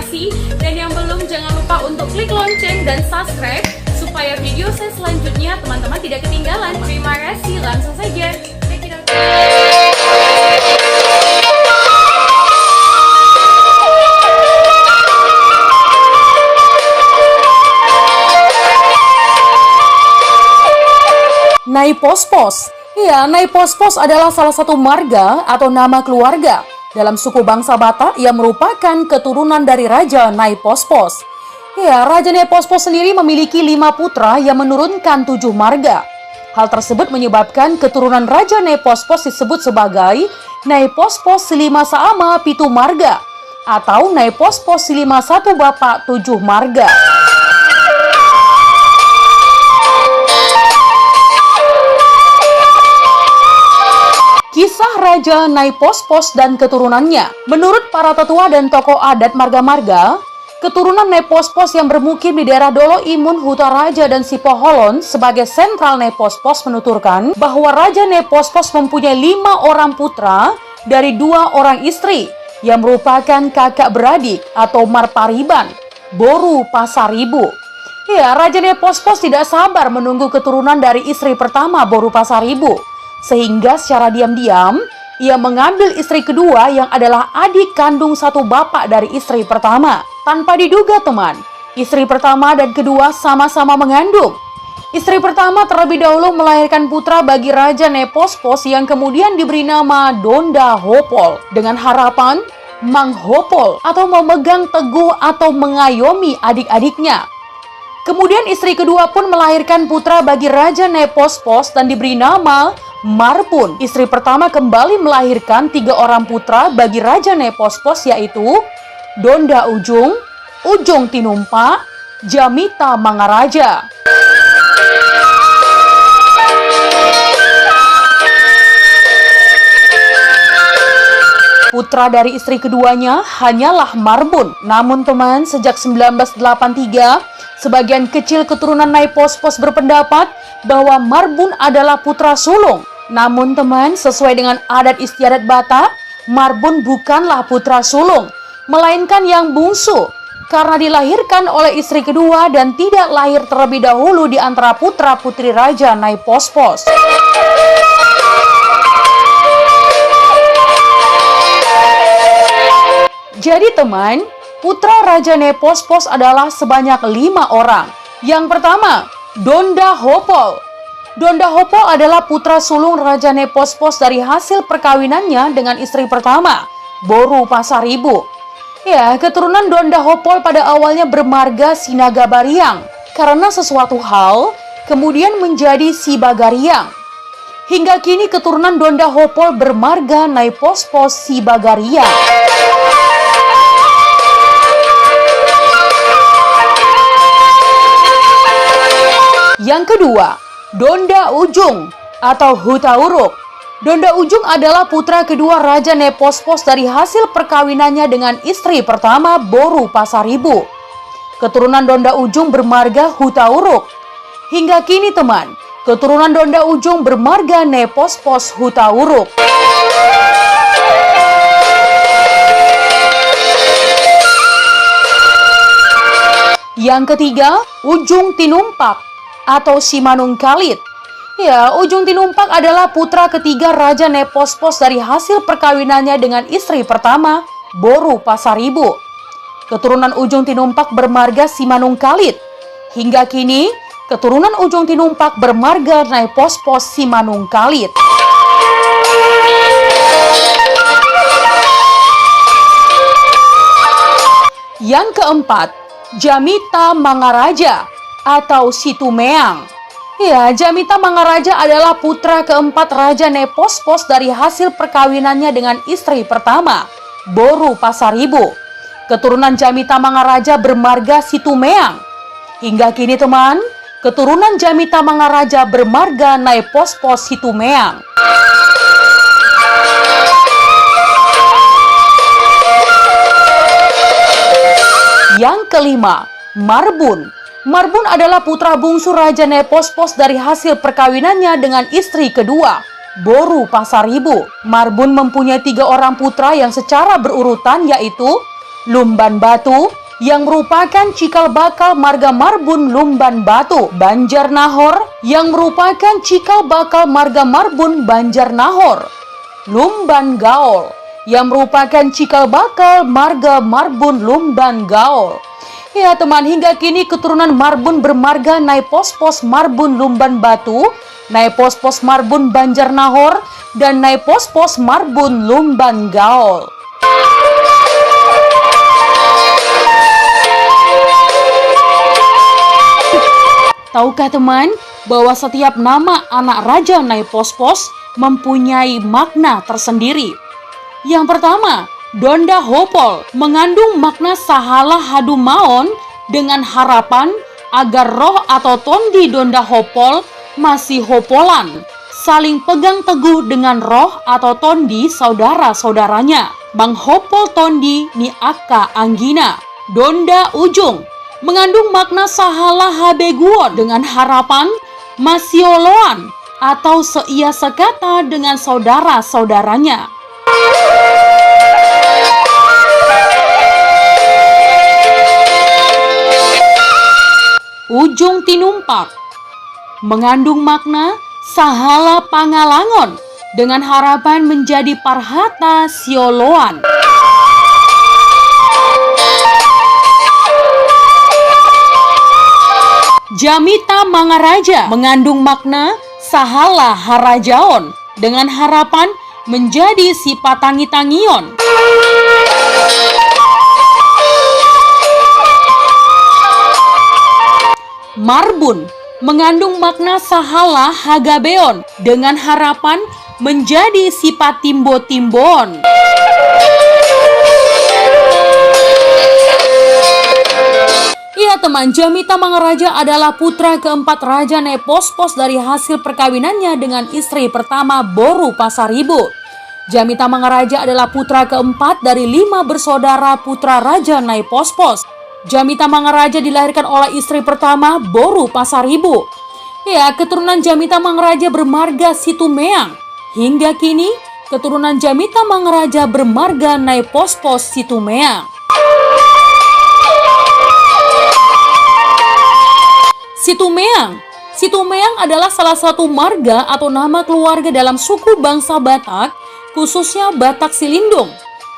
kasih. Dan yang belum, jangan lupa untuk klik lonceng dan subscribe supaya video saya selanjutnya teman-teman tidak ketinggalan. Terima kasih, langsung saja. Check it out. Nyai Pospos. Ya, Nyai Pospos adalah salah satu marga atau nama keluarga dalam suku bangsa Batak yang merupakan keturunan dari Raja Nyai Pospos. Ya, Raja Nyai Pospos sendiri memiliki 5 putra yang menurunkan 7 marga. Hal tersebut menyebabkan keturunan Raja Nyai Pospos disebut sebagai Nyai Pospos 5 Saama Pitu Marga atau Nyai Pospos 5 1 Bapak 7 Marga. Kisah Raja Nyai Pospos dan keturunannya. Menurut para tetua dan tokoh adat marga-marga, keturunan Nyai Pospos yang bermukim di daerah Dolo Imun, Huta Raja, dan Sipoholon sebagai sentral Nyai Pospos menuturkan bahwa Raja Nyai Pospos mempunyai 5 orang putra dari 2 orang istri yang merupakan kakak beradik atau marpariban, Boru Pasaribu. Ya, Raja Nyai Pospos tidak sabar menunggu keturunan dari istri pertama Boru Pasaribu, sehingga secara diam-diam ia mengambil istri kedua yang adalah adik kandung satu bapak dari istri pertama. Tanpa diduga teman, istri pertama dan kedua sama-sama mengandung. Istri pertama terlebih dahulu melahirkan putra bagi Raja Nyai Pospos yang kemudian diberi nama Donda Hopol dengan harapan Mang Hopol atau memegang teguh atau mengayomi adik-adiknya. Kemudian istri kedua pun melahirkan putra bagi Raja Nyai Pospos dan diberi nama Marbun. Istri pertama kembali melahirkan 3 orang putra bagi Raja Nyai Pospos, yaitu Donda Ujung, Ujung Tinumpak, Jamita Mangaraja. Putra dari istri keduanya hanyalah Marbun. Namun teman, sejak 1983, sebagian kecil keturunan Nyai Pospos berpendapat bahwa Marbun adalah putra sulung. Namun teman, sesuai dengan adat istiadat Batak, Marbun bukanlah putra sulung, melainkan yang bungsu, karena dilahirkan oleh istri kedua dan tidak lahir terlebih dahulu di antara putra-putri Raja Nyai Pospos. Jadi teman, putra Raja Nyai Pospos adalah sebanyak 5 orang. Yang pertama, Donda Hopol. Donda Hopol adalah putra sulung Raja Nyai Pospos dari hasil perkawinannya dengan istri pertama, Boru Pasaribu. Ya, keturunan Donda Hopol pada awalnya bermarga Sinagabariang karena sesuatu hal kemudian menjadi Sibagariang. Hingga kini keturunan Donda Hopol bermarga Nyai Pospos Sibagariang. Yang kedua, Donda Ujung atau Hutauruk. Donda Ujung adalah putra kedua Raja Nyai Pospos dari hasil perkawinannya dengan istri pertama Boru Pasaribu. Keturunan Donda Ujung bermarga Hutauruk. Hingga kini teman, keturunan Donda Ujung bermarga Nyai Pospos Hutauruk. Yang ketiga, Ujung Tinumpak atau Simanung Kalit. Ya, Ujung Tinumpak adalah putra ketiga Raja Nyai Pospos dari hasil perkawinannya dengan istri pertama, Boru Pasaribu. Keturunan Ujung Tinumpak bermarga Simanung Kalit. Hingga kini, keturunan Ujung Tinumpak bermarga Nyai Pospos Simanung Kalit. Yang keempat, Jamita Mangaraja atau Situmeang. Ya, Jamita Mangaraja adalah putra keempat Raja Nyai Pospos dari hasil perkawinannya dengan istri pertama, Boru Pasaribu. Keturunan Jamita Mangaraja bermarga Situmeang. Hingga kini teman, keturunan Jamita Mangaraja bermarga Nyai Pospos Situmeang. Yang kelima, Marbun. Marbun adalah putra bungsu Raja Nyai Pospos dari hasil perkawinannya dengan istri kedua, Boru Pasaribu. Marbun mempunyai 3 orang putra yang secara berurutan, yaitu Lumban Batu, yang merupakan cikal bakal marga Marbun Lumban Batu. Banjarnahor, yang merupakan cikal bakal marga Marbun Banjarnahor. Lumban Gaol, yang merupakan cikal bakal marga Marbun Lumban Gaol. Ya teman, hingga kini keturunan Marbun bermarga Nyai Pos-Pos Marbun Lumban Batu, Nyai Pos-Pos Marbun Banjarnahor, dan Nyai Pos-Pos Marbun Lumban Gaol. Tahukah teman bahwa setiap nama anak raja Nyai Pos-Pos mempunyai makna tersendiri? Yang pertama, Donda Hopol mengandung makna sahala hadu maon dengan harapan agar roh atau tondi Donda Hopol masih hopolan, saling pegang teguh dengan roh atau tondi saudara-saudaranya. Bang Hopol tondi ni aka anggina. Donda Ujung mengandung makna sahala habeguon dengan harapan masioloan atau seia sekata dengan saudara-saudaranya. Ujung Tinumpak mengandung makna sahala pangalangon dengan harapan menjadi parhata sioloan. Jamita Mangaraja mengandung makna sahala harajaon dengan harapan menjadi si patangi-tangion. Marbun mengandung makna sahala hagabeon dengan harapan menjadi si patimbo-timbon. Iya teman, Jamita Mangaraja adalah putra keempat Raja Nyai Pos-Pos dari hasil perkawinannya dengan istri pertama Boru Pasaribu. Jamita Mangaraja adalah putra keempat dari 5 bersaudara putra Raja Nyai Pos-Pos. Jamita Mangaraja dilahirkan oleh istri pertama Boru Pasaribu. Ya, keturunan Jamita Mangaraja bermarga Situmeang. Hingga kini, keturunan Jamita Mangaraja bermarga Nyai Pos-Pos Situmeang. Situmeang adalah salah satu marga atau nama keluarga dalam suku bangsa Batak, khususnya Batak Silindung.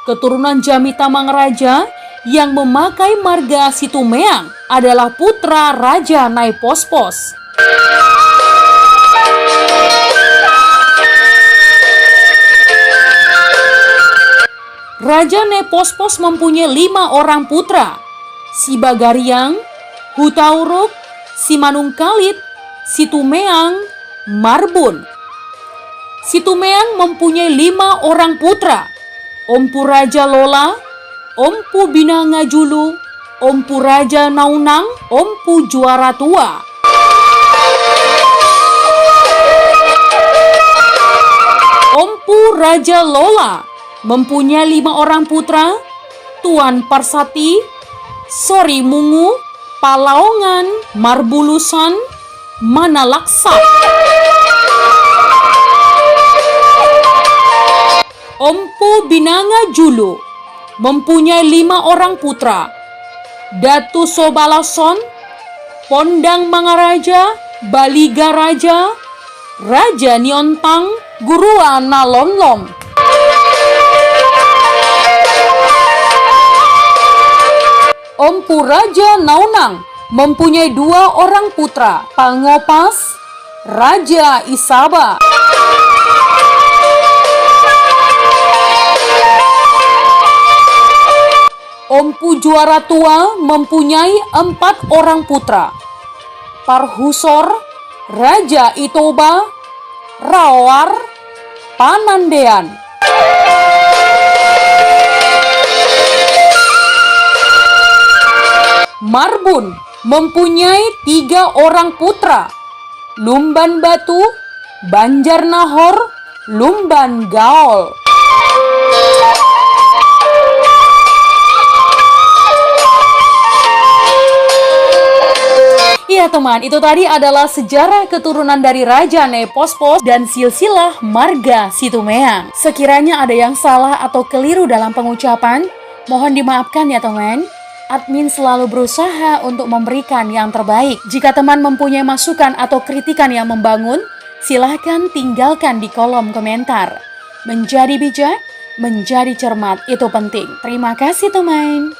Keturunan Jamita Mangaraja yang memakai marga Situmeang adalah putra Raja Nyai Pos-Pos. Raja Nyai Pos-Pos mempunyai 5 orang putra, Sibagariang, Hutauruk, Simanungkalit, Situmeang, Marbun. Situmeang mempunyai 5 orang putra, Ompu Raja Lola, Ompu Binangajulu, Ompu Raja Naunang, Ompu Juara Tua. Ompu Raja Lola mempunyai 5 orang putra, Tuan Parsati, Sori Mungu, Palaongan, Marbulusan, Manalaksa. Ompu Binangajulu mempunyai 5 orang putra, Datu Sobalason, Pondang Mangaraja, Baliga Raja, Raja Niontang, Gurua Nalonlom. Ompu Raja Naunang mempunyai 2 orang putra, Pangopas, Raja Isaba. Ompu Juara Tua mempunyai 4 orang putra, Parhusor, Raja Itoba, Rawar, Panandean. Marbun mempunyai 3 orang putra, Lumban Batu, Banjarnahor, Lumban Gaol. Iya teman, itu tadi adalah sejarah keturunan dari Raja Nyai Pos-Pos dan silsilah marga Situmeang. Sekiranya ada yang salah atau keliru dalam pengucapan, Mohon dimaafkan ya teman, admin selalu berusaha untuk memberikan yang terbaik. Jika teman mempunyai masukan atau kritikan yang membangun, silahkan tinggalkan di kolom komentar. Menjadi bijak, menjadi cermat itu penting. Terima kasih teman.